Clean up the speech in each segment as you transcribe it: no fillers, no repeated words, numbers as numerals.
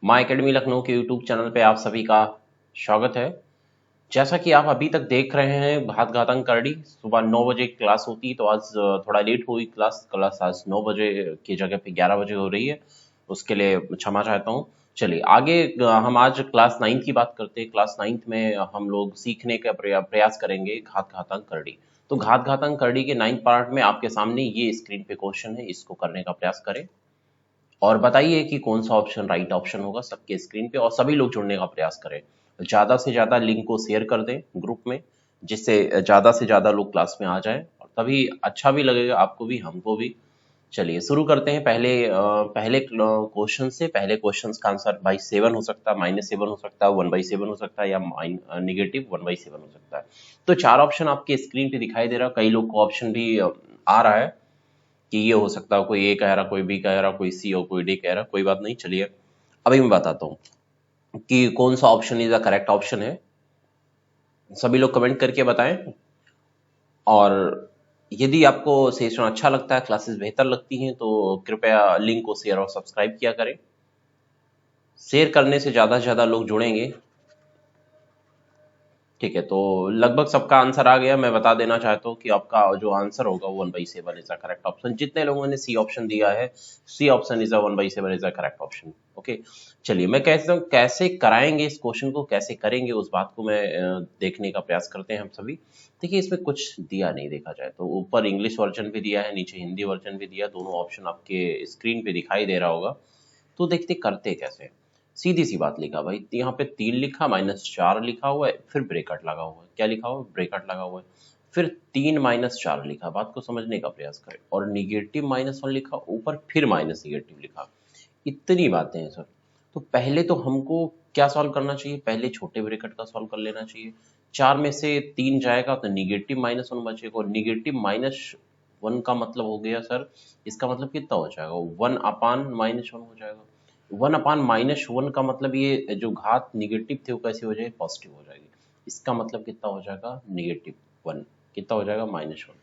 My academy Lucknow के YouTube channel पे आप सभी का स्वागत है। जैसा कि आप अभी तक देख रहे हैं, घात घातंक करड़ी सुबह 9 बजे क्लास होती, तो आज थोड़ा लेट हुई क्लास आज 9 बजे की जगह पे 11 बजे हो रही है। उसके लिए क्षमा चाहता हूँ। चलिए आगे हम आज क्लास 9 की बात करते हैं। क्लास 9 में हम लोग सीखने का प्रयास करेंगे घात घातंक करड़ी। तो घात घातंक करड़ी के 9th पार्ट में आपके सामने ये स्क्रीन पे क्वेश्चन है, इसको करने का प्रयास करें और बताइए कि कौन सा ऑप्शन राइट ऑप्शन होगा सबके स्क्रीन पे, और सभी लोग जुड़ने का प्रयास करें। ज़्यादा से ज़्यादा लिंक को शेयर कर दें ग्रुप में, जिससे ज़्यादा से ज़्यादा लोग क्लास में आ जाएं और तभी अच्छा भी लगेगा आपको भी हमको भी। चलिए शुरू करते हैं पहले क्वेश्चन से। पहले क्वेश्चन का आंसर बाई 7 हो सकता है, -7 हो सकता है, 1/7 हो सकता है या -1/7 हो सकता है। तो चार ऑप्शन आपके स्क्रीन पे दिखाई दे रहा है। कई लोग को ऑप्शन भी आ रहा है कि ये हो सकता है, कोई ए कह रहा, कोई बी कह रहा, कोई सी और कोई डी कह रहा। कोई बात नहीं, चलिए अभी मैं बताता हूँ कि कौन सा option is the correct option है। सभी लोग कमेंट करके बताएं, और यदि आपको सेशन अच्छा लगता है, क्लासेस बेहतर लगती हैं, तो कृपया लिंक को शेयर और सब्सक्राइब किया करें। शेयर करने से ज़्यादा लोग जुड़ेंगे। ठीक है, तो लगभग सबका आंसर आ गया। मैं बता देना चाहता हूँ कि आपका जो आंसर होगा वो 1/7 इज द करेक्ट ऑप्शन। जितने लोगों ने सी ऑप्शन दिया है, C option is 1/7 is the correct option. Okay, चलिए मैं कहता हूँ कैसे कराएंगे इस क्वेश्चन को, कैसे करेंगे उस बात को मैं देखने का प्रयास करते हैं हम सभी। देखिए इसमें कुछ दिया नहीं, देखा जाए तो ऊपर इंग्लिश वर्जन भी दिया है, नीचे हिंदी वर्जन भी दिया, दोनों ऑप्शन आपके स्क्रीन पे दिखाई दे रहा होगा। तो देखते करते कैसे। सीधी सी बात लिखा भाई, यहाँ पे 3 लिखा, -4 लिखा हुआ है, फिर ब्रेकेट लगा हुआ है। क्या लिखा हुआ है? ब्रेकेट लगा हुआ है। फिर 3 -4 लिखा। बात को समझने का प्रयास करें। और निगेटिव -1 लिखा ऊपर, फिर माइनस निगेटिव लिखा। इतनी बातें हैं सर। तो पहले तो हमको क्या सॉल्व करना चाहिए? पहले छोटे ब्रेकेट का सॉल्व कर लेना चाहिए। 4 में से 3 जाएगा तो निगेटिव -1 बचेगा, और निगेटिव -1 का मतलब हो गया सर, इसका मतलब कितना हो जाएगा? 1/-1 हो जाएगा। 1/-1 का मतलब ये जो घात निगेटिव थे वो कैसे हो जाएगी? पॉजिटिव हो जाएगी। इसका मतलब कितना हो जाएगा? -1। कितना हो जाएगा? -1।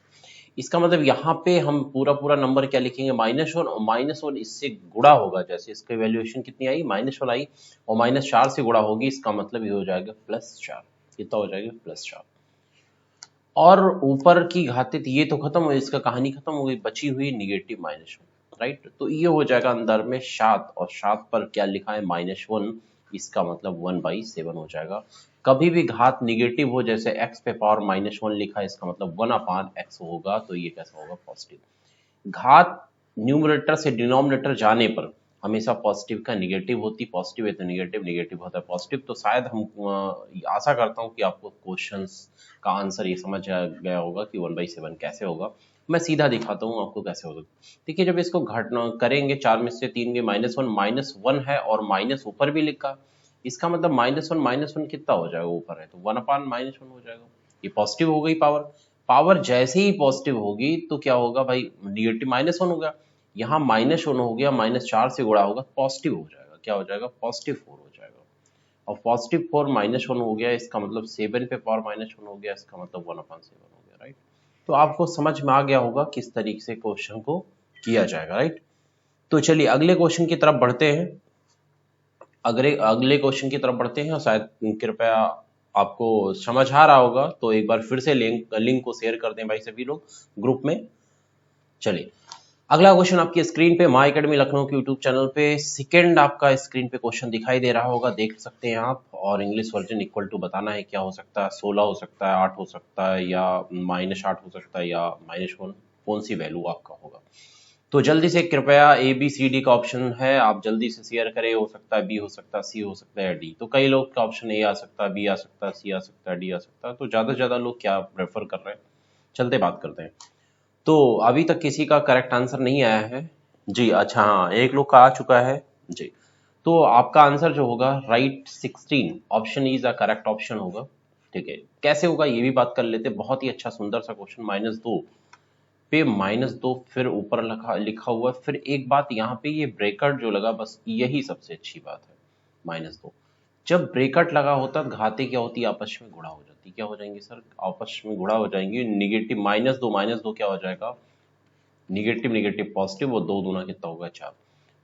इसका मतलब यहाँ पे हम पूरा पूरा नंबर क्या लिखेंगे? -1, और -1 इससे गुणा होगा। जैसे इसकी वैल्यूएशन कितनी आई? -1 आई, और -4 से गुणा होगी। इसका मतलब ये हो जाएगा +4। कितना हो जाएगा? +4। और ऊपर की घातित ये तो खत्म हो, इसका कहानी खत्म हो गई, बची हुई निगेटिव -1। राइट, तो ये हो जाएगा अंदर में 7, और 7 पर क्या लिखा है? -1। इसका मतलब 1/7 हो जाएगा। कभी भी घात निगेटिव हो, जैसे x पे पावर -1 लिखा है, इसका मतलब 1/x होगा, तो ये कैसा होगा? पॉजिटिव। घात न्यूमरेटर से डिनोमिनेटर जाने पर हमेशा पॉजिटिव का निगेटिव होती, पॉजिटिव है तो निगेटिव, निगेटिव होता है पॉजिटिव। तो शायद हम आशा करता हूँ कि आपको क्वेश्चंस का आंसर ये समझ आ गया होगा कि 1/7 कैसे होगा। मैं सीधा दिखाता हूँ आपको कैसे होगा। देखिए जब इसको घटना करेंगे, 4 में से 3 के -1 है, और माइनस ऊपर भी लिखा, इसका मतलब -1 कितना हो जाएगा? ऊपर है तो 1/-1 हो जाएगा। ये पॉजिटिव हो गई पावर। पावर जैसे ही पॉजिटिव होगी तो क्या होगा भाई? निगेटिव -1 हो गया, यहाँ -1 हो गया, -4 से गुणा होगा, पॉजिटिव हो जाएगा। क्या हो जाएगा? +4 हो जाएगा। और +4 -1 हो गया, इसका मतलब 7 पे पावर -1 हो गया, इसका मतलब 1/7 हो गया। राइट, तो आपको समझ में आ गया होगा किस तरीके से क्वेश्चन को किया जाएगा। राइट, तो चलिए अगले क्वेश्चन की तरफ बढ़ते हैं। अगले अगले क्वेश्चन की तरफ बढ़ते हैं, और शायद कृपया आपको समझ आ रहा होगा, तो एक बार फिर से लिंक को शेयर कर दें भाई सभी लोग ग्रुप में। चलिए अगला क्वेश्चन आपकी स्क्रीन पे माय एकेडमी लखनऊ के यूट्यूब चैनल पे सेकंड आपका स्क्रीन पे क्वेश्चन दिखाई दे रहा होगा, देख सकते हैं आप। और इंग्लिश वर्जन इक्वल टू बताना है क्या हो सकता है? 16 हो सकता है, 8 हो सकता है, या -8 हो सकता है, या -1। कौन सी वैल्यू आपका होगा? तो जल्दी से कृपया ABCD का ऑप्शन है, आप जल्दी से शेयर करें। हो सकता है बी, हो सकता है सी, हो सकता है डी। तो कई लोग का ऑप्शन ए आ सकता है, बी आ सकता है, सी आ सकता है, डी आ सकता है। तो ज्यादा से ज्यादा लोग क्या प्रेफर कर रहे हैं? चलते बात करते हैं। तो अभी तक किसी का करेक्ट आंसर नहीं आया है जी। अच्छा हाँ, एक लोग का आ चुका है जी। तो आपका आंसर जो होगा right 16 option is the correct option होगा। ठीक है, कैसे होगा ये भी बात कर लेते। बहुत ही अच्छा सुंदर सा क्वेश्चन। -2 पे -2 फिर ऊपर लिखा हुआ। फिर एक बात यहाँ पे, ये ब्रेकेट जो लगा, बस यही सबसे अच्छी बात है। -2 जब ब्रेकेट लगा होता है, घाते क्या होती है? आपस में गुणा हो जाती। क्या हो जाएंगी सर? आपस में गुणा हो जाएंगी। निगेटिव -2 क्या हो जाएगा? निगेटिव निगेटिव पॉजिटिव, और 2 दूना कितना होगा? 4।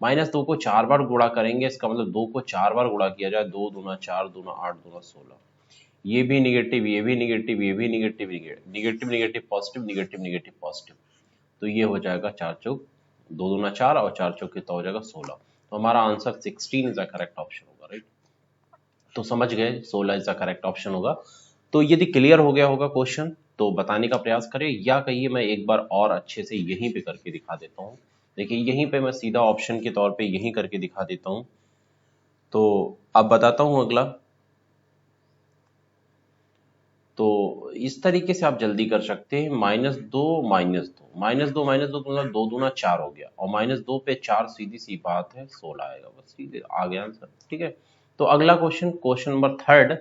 -2 को 4 बार गुणा करेंगे, इसका मतलब 2 को 4 बार गुणा किया जाए, 2 दूना 4, दूना 8, दूना 16। ये भी निगेटिव, ये भी निगेटिव, ये भी negative, negative negative positive, negative negative positive. तो ये हो जाएगा 4 चौक 2 दूना 4 और 4 चौक कितना हो जाएगा 16। तो हमारा answer 16 is the correct option होगा, राइट। तो समझ गए 16 इज द करेक्ट ऑप्शन होगा। तो यदि क्लियर हो गया होगा क्वेश्चन तो बताने का प्रयास करें, या कहिए मैं एक बार और अच्छे से यहीं पे करके दिखा देता हूँ। देखिए यहीं पे मैं सीधा ऑप्शन के तौर पे यहीं करके दिखा देता हूँ। तो अब बताता हूँ अगला। तो इस तरीके से आप जल्दी कर सकते हैं, -2 -2 -2 -2 मतलब 2 दूना 4 हो गया, और -2 पे 4 सीधी सी बात है 16 आएगा, बस सीधे आ गया आंसर, ठीक है। तो अगला क्वेश्चन, क्वेश्चन नंबर 3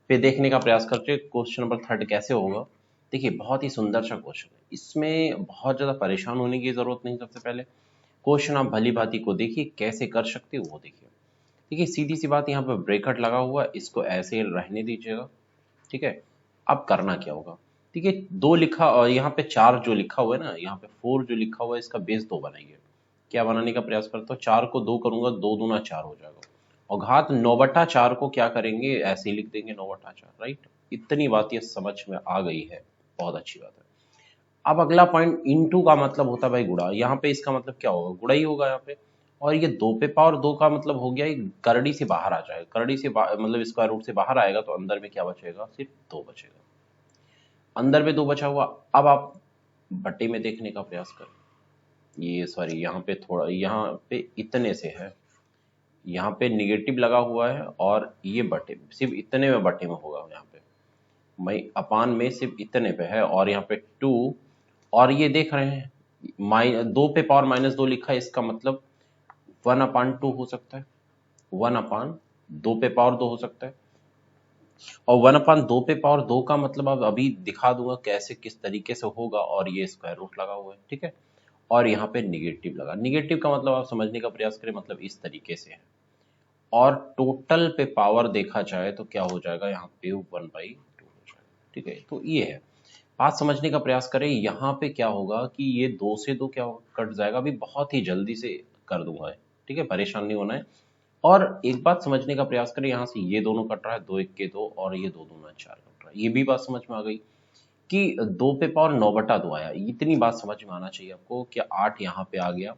पे देखने का प्रयास करते हैं। क्वेश्चन नंबर 3 कैसे होगा। देखिए बहुत ही सुंदर सा क्वेश्चन है, इसमें बहुत ज्यादा परेशान होने की जरूरत नहीं। सबसे पहले क्वेश्चन आप भली भांति को देखिए, कैसे कर सकते हो वो देखिए। देखिए सीधी सी बात, यहाँ पे ब्रैकेट लगा हुआ है, इसको ऐसे रहने दीजिएगा, ठीक है। अब करना क्या होगा, ठीक है, 2 लिखा और यहाँ पे 4 जो लिखा हुआ है ना, यहाँ पे 4 जो लिखा हुआ है, इसका बेस 2 बनाइए। क्या बनाने का प्रयास करता हूँ, 4 को 2 करूंगा, 2 दूना 4 हो जाएगा, और घात 9/4 को क्या करेंगे, ऐसे ही लिख देंगे 9/4, राइट। इतनी बात ये समझ में आ गई है, बहुत अच्छी बात है। अब अगला पॉइंट, इनटू का मतलब होता है भाई गुणा, यहाँ पे इसका मतलब क्या होगा, गुणा ही होगा यहाँ पे। और ये 2 पे पावर 2 का मतलब हो गया, ये करड़ी से बाहर आ जाएगा, करड़ी से मतलब स्क्वायर रूट से बाहर आएगा, तो अंदर में क्या बचेगा, सिर्फ 2 बचेगा, अंदर में 2 बचा हुआ। अब आप बट्टे में देखने का प्रयास करें, ये सॉरी यहाँ पे थोड़ा, यहाँ पे इतने से है, यहाँ पे निगेटिव लगा हुआ है, और ये बटे सिर्फ इतने में बटे में होगा, यहाँ पे मैं अपान में सिर्फ इतने पे है, और यहाँ पे 2, और ये देख रहे हैं 2 पे पावर -2 लिखा है, इसका मतलब 1/2 हो सकता है, 1/2 पे पावर 2 हो सकता है, और 1/2 पे पावर 2 का मतलब अब अभी दिखा दूंगा कैसे किस तरीके से होगा, और ये स्क्वायर रूट लगा हुआ है, ठीक है। और यहाँ पे निगेटिव लगा, निगेटिव का मतलब आप समझने का प्रयास करें, मतलब इस तरीके से है। और टोटल पे पावर देखा जाए तो क्या हो जाएगा, यहाँ पे 1/2 हो जाएगा, ठीक है। तो ये है, बात समझने का प्रयास करें। यहाँ पे क्या होगा कि ये 2 से 2 क्या कट जाएगा, अभी बहुत ही जल्दी से कर दूंगा, ठीक है, परेशान नहीं होना है। और एक बात समझने का प्रयास करें, यहाँ से ये दोनों कट रहा है, 2 1 के 2, और ये 2 दूना 4 कट रहा है। ये भी बात समझ में आ गई कि 2 पे पावर 9/2 आया, इतनी बात समझ में आना चाहिए आपको कि 8 यहाँ पे आ गया,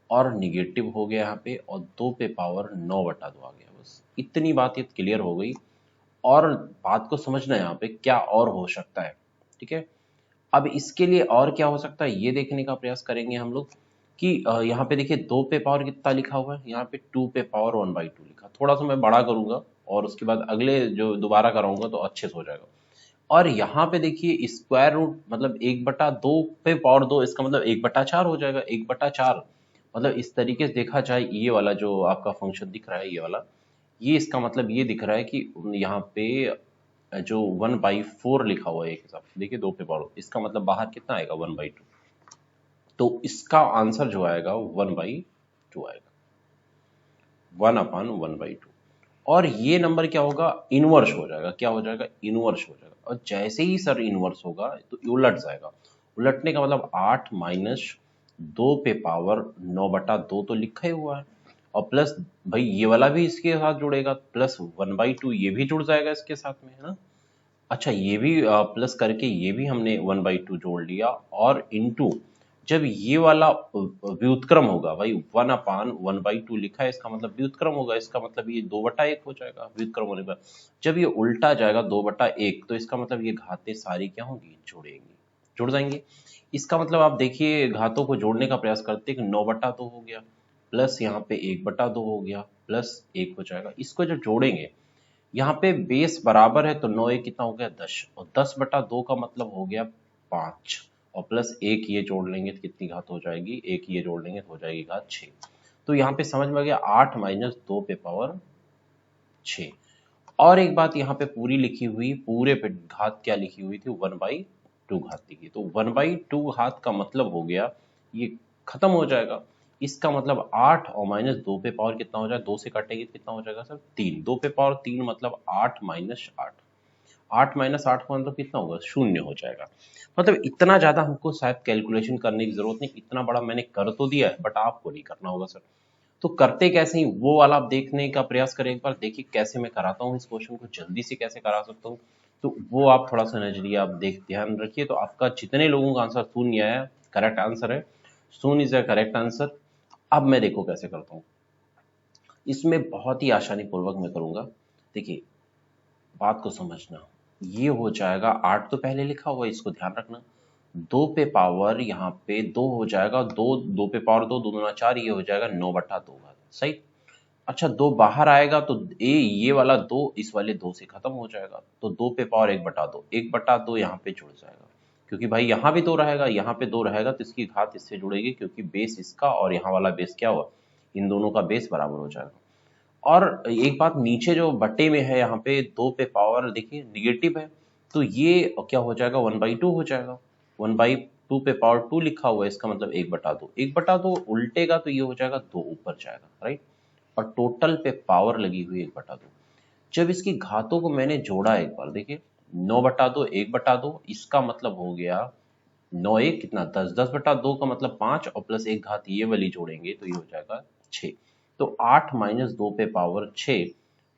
और निगेटिव हो गया यहाँ पे, और 2 पे पावर 9/2 आ गया, बस इतनी बात ये क्लियर हो गई। और बात को समझना है यहाँ पे क्या और हो सकता है, ठीक है। अब इसके लिए और क्या हो सकता है ये देखने का प्रयास करेंगे हम लोग कि यहाँ पे देखिए 2 पे पावर कितना लिखा हुआ है, यहाँ पे 2 पे पावर 1/2 लिखा। थोड़ा सा मैं बड़ा करूंगा और उसके बाद अगले जो दोबारा कराऊंगा तो अच्छे से हो जाएगा। और यहाँ पे देखिए स्क्वायर रूट मतलब 1/2 पे पावर 2, इसका मतलब 1/4 हो जाएगा, 1/4। मतलब इस तरीके से देखा जाए, ये वाला जो आपका फंक्शन दिख रहा है, ये वाला, ये इसका मतलब ये दिख रहा है कि यहाँ पे जो 1/4 लिखा हुआ है एक हिसाब से, देखिए 2 पे पावर, इसका मतलब बाहर कितना आएगा 1/2। तो इसका आंसर जो आएगा 1/2 आएगा, 1/1/2। और ये नंबर क्या होगा, इनवर्स हो जाएगा। क्या हो जाएगा, इनवर्स हो जाएगा। और जैसे ही सर इनवर्स होगा तो उलट जाएगा। उलटने का मतलब 8 माइनस 2 पे पावर 9/2 तो लिखा ही हुआ है, और प्लस भाई ये वाला भी इसके साथ जुड़ेगा, प्लस 1/2 ये भी जुड़ जाएगा इसके साथ में, है ना। अच्छा ये भी प्लस करके ये भी हमने 1/2 जोड़ लिया, और इनटू जब ये वाला व्युत्क्रम होगा, भाई 1/1/2 लिखा है, इसका मतलब व्युत्क्रम होगा, इसका मतलब ये 2/1 हो जाएगा व्युत्क्रम होने पर। जब ये उल्टा जाएगा 2/1, तो इसका मतलब ये घातें सारी क्या होंगी, जुड़ेंगी, जुड़ जाएंगी। इसका मतलब आप देखिए घातों को जोड़ने का प्रयास करते हैं कि 9/2 हो गया, प्लस यहाँ पे 1/2 हो गया, प्लस 1 हो जाएगा। इसको जब जोड़ेंगे, यहाँ पे बेस बराबर है, तो 9 1 कितना हो गया 10, और 10/2 का मतलब हो गया 5, और प्लस 1 ये जोड़ लेंगे तो कितनी घात हो जाएगी, 1 ये जोड़ लेंगे तो हो जाएगी घात 6। तो यहाँ पे समझ में आ गया 8 माइनस 2 पे पावर 6। और एक बात यहाँ पे पूरी लिखी हुई, पूरे पे घात क्या लिखी हुई थी, 1/2 घात लिखी, तो 1/2 घात का मतलब हो गया ये खत्म हो जाएगा। इसका मतलब 8 और -2 पे पावर कितना हो जाएगा, 2 से काटेंगे तो कितना हो जाएगा सर 3, 2 पे पावर 3 मतलब 8 माइनस 8, 8 माइनस 8 का मतलब कितना होगा, 0 हो जाएगा। मतलब इतना ज्यादा हमको शायद कैलकुलेशन करने की जरूरत नहीं, इतना बड़ा मैंने कर तो दिया है, बट आपको नहीं करना होगा सर। तो करते कैसे ही वो वाला आप देखने का प्रयास करें एक बार, देखिए कैसे मैं कराता हूँ इस क्वेश्चन को, जल्दी से कैसे करा सकता हूँ, तो वो आप थोड़ा सा नजरिया आप ध्यान रखिए। तो आपका जितने लोगों का आंसर शून्य है, करेक्ट आंसर है, शून्य इज अ करेक्ट आंसर। अब मैं देखो कैसे करता हूँ, इसमें बहुत ही आसानी पूर्वक मैं करूंगा। देखिए बात को समझना, ये हो जाएगा 8 तो पहले लिखा हुआ है, इसको ध्यान रखना। 2 पे पावर यहाँ पे 2 हो जाएगा, 2 पे पावर 2, 2 दूना 4, ये हो जाएगा 9/2 सही। अच्छा 2 बाहर आएगा तो ये वाला 2 इस वाले 2 से खत्म हो जाएगा, तो 2 पे पावर 1/2, 1/2 यहाँ पे जुड़ जाएगा, क्योंकि भाई यहाँ भी 2 रहेगा, यहाँ पे 2 रहेगा, तो इसकी घात इससे जुड़ेगी, क्योंकि बेस इसका और यहाँ वाला बेस क्या हुआ, इन दोनों का बेस बराबर हो जाएगा। और एक बात नीचे जो बट्टे में है यहाँ पे 2 पे पावर देखिए निगेटिव है, तो ये क्या हो जाएगा 1/2 हो जाएगा, 1/2 पे पावर 2 लिखा हुआ है, इसका मतलब 1/2, 1/2 उल्टेगा तो ये हो जाएगा 2 ऊपर जाएगा, राइट। और टोटल पे पावर लगी हुई 1/2। जब इसकी घातों को मैंने जोड़ा एक बार, देखिए 9/2 1/2, इसका मतलब हो गया 9 1 कितना 10, 10/2 का मतलब 5 और प्लस एक घात ये वाली जोड़ेंगे तो ये हो जाएगा 6। तो 8 माइनस 2 पे पावर 6,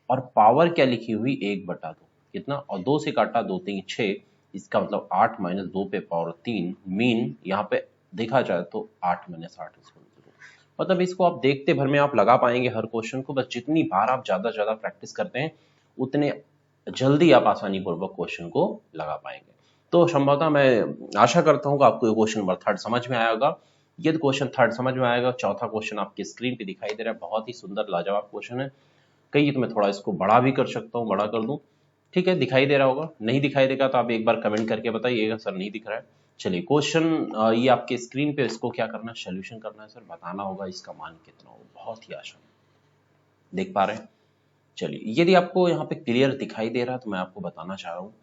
और पावर क्या लिखी हुई 1/2 कितना, और 2 से काटा 2 3 6, इसका मतलब 8 माइनस 2 पे पावर 3, मीन यहाँ पे देखा जाए तो 8 माइनस 8 मतलब इसको आप देखते भर में आप लगा पाएंगे हर क्वेश्चन को, बस जितनी बार आप ज्यादा से ज्यादा प्रैक्टिस करते हैं उतने जल्दी आप आसानी पूर्वक क्वेश्चन को लगा पाएंगे। तो संभवतः मैं आशा करता हूं कि आपको ये क्वेश्चन नंबर 3 समझ में आएगा। यदि क्वेश्चन 3 समझ में आएगा, चौथा क्वेश्चन आपकी स्क्रीन पे दिखाई दे रहा है, बहुत ही सुंदर लाजवाब क्वेश्चन है। कहिए तो मैं थोड़ा इसको बड़ा भी कर सकता हूँ, बड़ा कर दूं, ठीक है, दिखाई दे रहा होगा, नहीं दिखाई देगा तो आप एक बार कमेंट करके बताइएगा सर नहीं दिख रहा है। चलिए क्वेश्चन ये आपके स्क्रीन पे, इसको क्या करना है, सोल्यूशन करना है सर, बताना होगा इसका मान कितना हो, बहुत ही आसान, देख पा रहे हैं। चलिए यदि आपको यहाँ पे क्लियर दिखाई दे रहा है तो मैं आपको बताना चाह रहा हूँ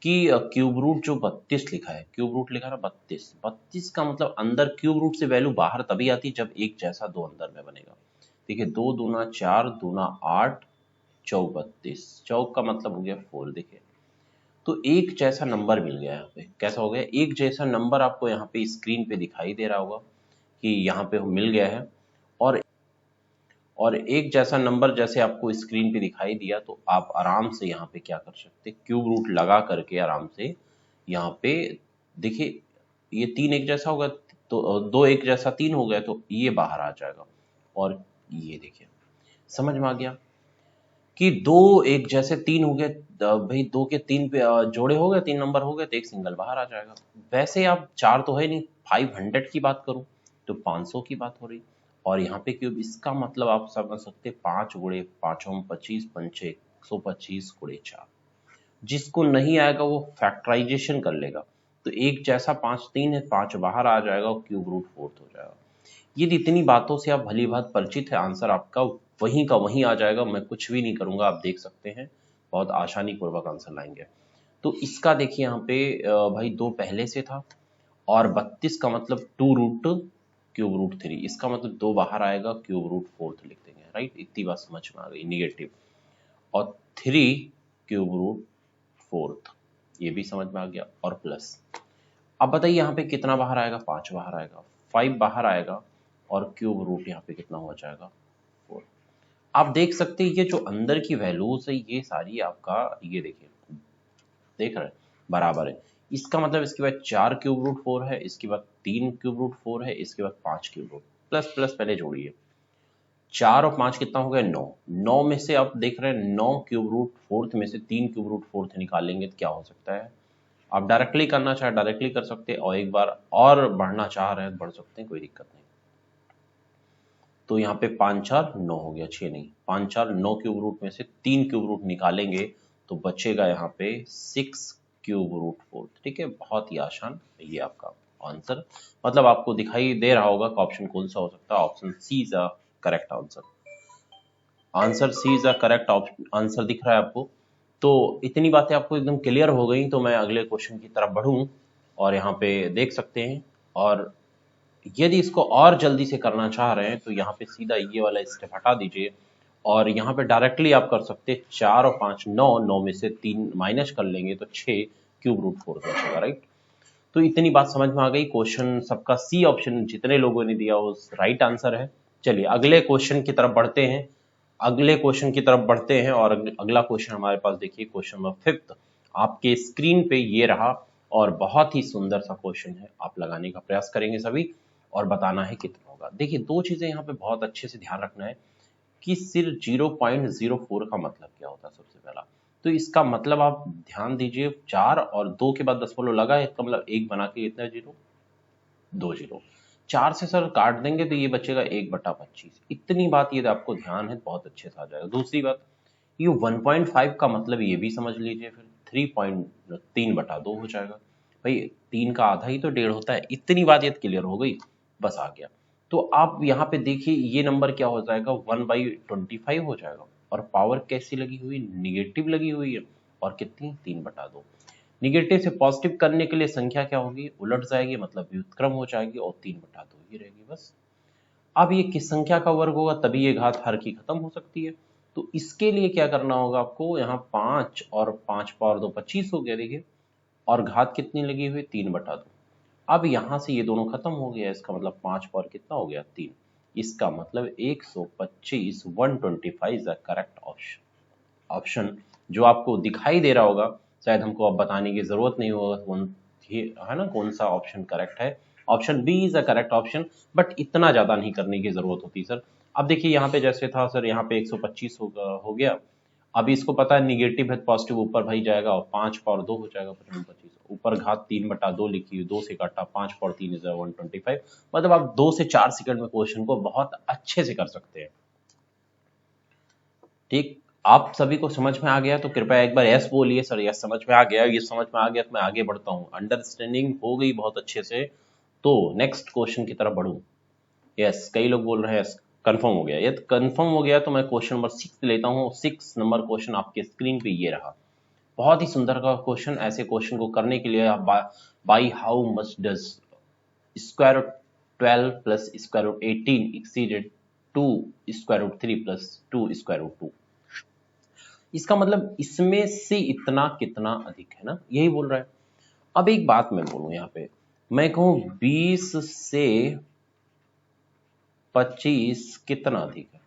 कि क्यूब रूट जो 32 लिखा है, क्यूब रूट लिखा है 32, 32 का मतलब अंदर क्यूब रूट से वैल्यू बाहर तभी आती जब एक जैसा दो अंदर में बनेगा। देखिए 2 दूना 4, दूना 8, चौक 32, चौक का मतलब हो गया 4। देखिए तो एक जैसा नंबर मिल गया यहाँ पे, कैसा हो गया, एक जैसा नंबर आपको यहाँ पे स्क्रीन पे दिखाई दे रहा होगा कि यहाँ पे मिल गया है। और एक जैसा नंबर जैसे आपको स्क्रीन पे दिखाई दिया तो आप आराम से यहाँ पे क्या कर सकते, क्यूब रूट लगा करके आराम से यहाँ पे देखिए ये 3 एक जैसा होगा तो 2 एक जैसा 3 हो गया तो ये बाहर आ जाएगा। और ये देखिए समझ में आ गया कि 2 एक जैसे 3 हो गए, भाई 2 के 3 पे जोड़े हो गए, 3 नंबर हो गए तो एक सिंगल बाहर आ जाएगा। वैसे आप 4 तो है नहीं, 500 की बात करूं तो 500 की बात हो रही, और यहाँ पे क्यूब, इसका मतलब आप समझ सकते 5 गुणे 5 25 पंचे 125 गुणे 4, जिसको नहीं आएगा वो फैक्टराइजेशन कर लेगा, तो एक जैसा 5 3 है, 5 बाहर आ जाएगा और क्यूब रूट 4 हो जाएगा। यदि इतनी बातों से आप भली भांति परिचित है, आंसर आपका वहीं का वहीं आ जाएगा, मैं कुछ भी नहीं करूंगा, आप देख सकते हैं बहुत आसानी पूर्वक आंसर लाएंगे। तो इसका देखिए यहाँ पे भाई 2 पहले से था, और 32 का मतलब 2 रूट क्यूब रूट 3, इसका मतलब 2 बाहर आएगा, क्यूब रूट 4 लिख देंगे, राइट। इतनी बात समझ में आ गई, निगेटिव, और 3 क्यूब रूट 4, ये भी समझ में आ गया, और प्लस। अब बताइए यहाँ पे कितना बाहर आएगा, 5 बाहर आएगा, 5 बाहर आएगा, और क्यूब रूट यहाँ पे कितना हो जाएगा 4। आप देख सकते हैं ये जो अंदर की वैल्यूज है ये सारी आपका, ये देखिए देख रहे हैं बराबर है, इसका मतलब इसके बाद 4 क्यूब रूट 4 है, इसके बाद 3 क्यूब रूट 4 है, इसके बाद 5 क्यूब रूट, प्लस प्लस पहले जोड़िए, 4 और 5 कितना हो गया 9, 9 में से आप देख रहे हैं 9 क्यूब रूट 4 में से 3 क्यूब रूट 4 निकालेंगे तो क्या हो सकता है, आप डायरेक्टली करना चाहे डायरेक्टली कर सकते हैं, और एक बार और बढ़ना चाह रहे हैं बढ़ सकते हैं, कोई दिक्कत नहीं। तो यहाँ पे 5 4 9 हो गया, 6 नहीं, 5 4 9 क्यूब रूट में से 3 क्यूब रूट निकालेंगे तो बचेगा यहाँ पे 6 क्यूब रूट 4, ठीक है, बहुत ही आसान, ये आपका आंसर, मतलब आपको दिखाई दे रहा होगा कि ऑप्शन कौन सा हो सकता है, option C is a correct answer, answer C is a correct answer दिख रहा है आपको। तो इतनी बातें आपको एकदम क्लियर हो गई, तो मैं अगले क्वेश्चन की तरफ बढ़ूं, और यहाँ पे देख सकते हैं, और यदि इसको और जल्दी से करना चाह रहे हैं तो यहाँ पे सीधा ये वाला स्टेप हटा दीजिए, और यहाँ पे डायरेक्टली आप कर सकते हैं 4 और 5 9, 9 में से 3 माइनस कर लेंगे तो 6 क्यूब रूट 4 बचेगा, राइट। तो इतनी बात समझ में आ गई, क्वेश्चन सबका सी ऑप्शन जितने लोगों ने दिया वो राइट आंसर है, चलिए अगले क्वेश्चन की तरफ बढ़ते हैं। और अगला क्वेश्चन हमारे पास देखिए, क्वेश्चन नंबर 5 आपके स्क्रीन पे ये रहा, और बहुत ही सुंदर सा क्वेश्चन है। आप लगाने का प्रयास करेंगे सभी और बताना है कितना होगा। देखिए दो चीजें यहाँ पे बहुत अच्छे से ध्यान रखना है कि सिर्फ 0.04 का मतलब क्या होता है। सबसे पहला तो इसका मतलब आप ध्यान दीजिए, 4 और 2 के बाद दशमलव लगा है, इसका मतलब 1 बना के कितना जीरो, 2 जीरो। 4 से सर काट देंगे तो ये बचेगा 1/25। इतनी बात ये आपको ध्यान है, बहुत अच्छे से आ जाएगा। दूसरी बात, ये 1.5 का मतलब ये भी समझ लीजिए, फिर 3.3/2 हो जाएगा। भाई 3 का आधा ही तो 1.5 होता है। इतनी बात ये क्लियर हो गई, बस आ गया। तो आप यहाँ पे देखिए ये नंबर क्या हो जाएगा, 1/25 हो जाएगा। और पावर कैसी लगी हुई, निगेटिव लगी हुई है, और कितनी, 3/2। निगेटिव से पॉजिटिव करने के लिए संख्या क्या होगी, उलट जाएगी, मतलब व्युत्क्रम हो जाएगी, और 3/2 ही रहेगी बस। अब ये किस संख्या का वर्ग होगा, तभी ये घात हर की खत्म हो सकती है। तो इसके लिए क्या करना होगा आपको, यहाँ 5 और 5 पावर 2 25 हो गया देखिए, और घात कितनी लगी हुई, 3/2। अब यहां से ये दोनों खत्म हो गया, इसका मतलब 5 पावर कितना हो गया, 3। इसका मतलब 125, 125 इज द करेक्ट ऑप्शन। जो आपको दिखाई दे रहा होगा, शायद हमको अब बताने की जरूरत नहीं होगा कौन है ना, कौन सा ऑप्शन करेक्ट है। Option B is the correct option, but इतना ज्यादा नहीं करने की जरूरत होती सर। अब देखिए यहाँ पे जैसे था सर, यहाँ पे 125 हो गया। अभी इसको पता है निगेटिव है, पॉजिटिव ऊपर भाई जाएगा, और 5 पावर 2 हो जाएगा, 25 ऊपर घात 3/2 लिखी हुई, 2 से काटा, 5 पावर 3 इज 125। मतलब आप 2 से 4 सेकंड में क्वेश्चन को बहुत अच्छे से कर सकते हैं। ठीक, आप सभी को समझ में आ गया तो कृपया एक बार यस बोलिए, सर यस समझ में आ गया, ये समझ में आ गया तो मैं आगे बढ़ता हूँ। अंडरस्टैंडिंग हो गई बहुत अच्छे से, तो नेक्स्ट क्वेश्चन की तरफ बढ़ूं। यस, कई लोग बोल रहे हैं यस कंफर्म हो गया। यदि कंफर्म हो गया तो मैं क्वेश्चन नंबर 6 लेता हूँ। 6 नंबर क्वेश्चन आपके स्क्रीन पे ये रहा। बहुत ही सुंदर का क्वेश्चन। ऐसे क्वेश्चन को करने के लिए आप by how much does square root 12 plus square root 18 exceeded to square root 3 plus 2 square root 2। इसका मतलब इसमें से इतना कितना अधिक है ना, यही बोल रहा है। अब एक बात मैं बोलूं यहाँ पे, मैं कहूं 20 से 25 कितना अधिक है।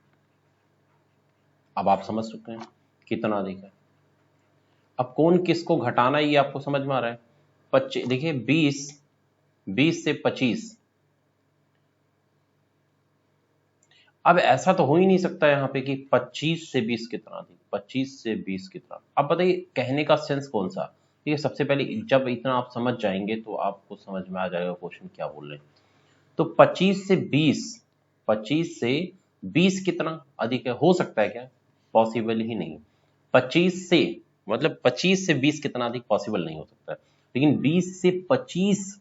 अब आप समझ सकते हैं कितना अधिक है। अब कौन किसको घटाना है ये आपको समझ में आ रहा है। 25 देखिए, 20 से 25। अब ऐसा तो हो ही नहीं सकता यहाँ पे कि 25 से 20 कितना अधिक, 25 से 20 कितना। अब बताइए कहने का सेंस कौन सा। ठीक है, सबसे पहले जब इतना आप समझ जाएंगे तो आपको समझ में आ जाएगा क्वेश्चन क्या बोल रहे हैं। तो 25 से 20, 25 से 20 कितना अधिक है, हो सकता है क्या, पॉसिबल ही नहीं। 25 से मतलब 25 से 20 कितना अधिक पॉसिबल नहीं हो सकता। लेकिन 20 से 25,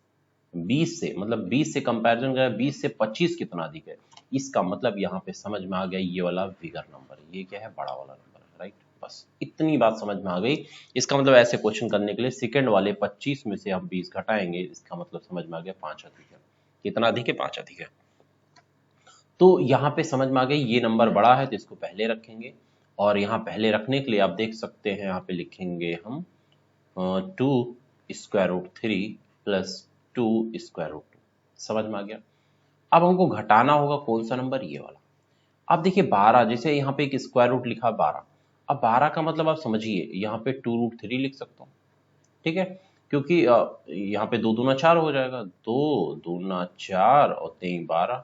20 से मतलब 20 से कंपैरिजन करें, 20 से 25 कितना अधिक है। इसका मतलब यहाँ पे समझ में आ गया, ये वाला बिगर नंबर है, ये क्या है, बड़ा वाला नंबर है, राइट। बस इतनी बात समझ में आ गई। इसका मतलब ऐसे क्वेश्चन करने के लिए सेकंड वाले 25 में से हम 20 घटाएंगे, इसका मतलब समझ में आ गया 5 अधिक है। कितना अधिक है, 5 अधिक है। तो यहाँ पे समझ में आ गई ये नंबर बड़ा है तो इसको पहले रखेंगे। और यहाँ पहले रखने के लिए आप देख सकते हैं, यहाँ पे लिखेंगे हम 2 square root 3 plus 2 square root 2। समझ में आ गया। अब हमको घटाना होगा कौन सा नंबर, ये वाला। अब देखिए 12, जैसे यहाँ पे एक स्क्वायर रूट लिखा 12। अब 12 का मतलब आप समझिए, यहाँ पे 2√3 लिख सकता हूँ। ठीक है, क्योंकि यहाँ पे 2 दूना 4 हो जाएगा, 2 दूना 4 और 3 12।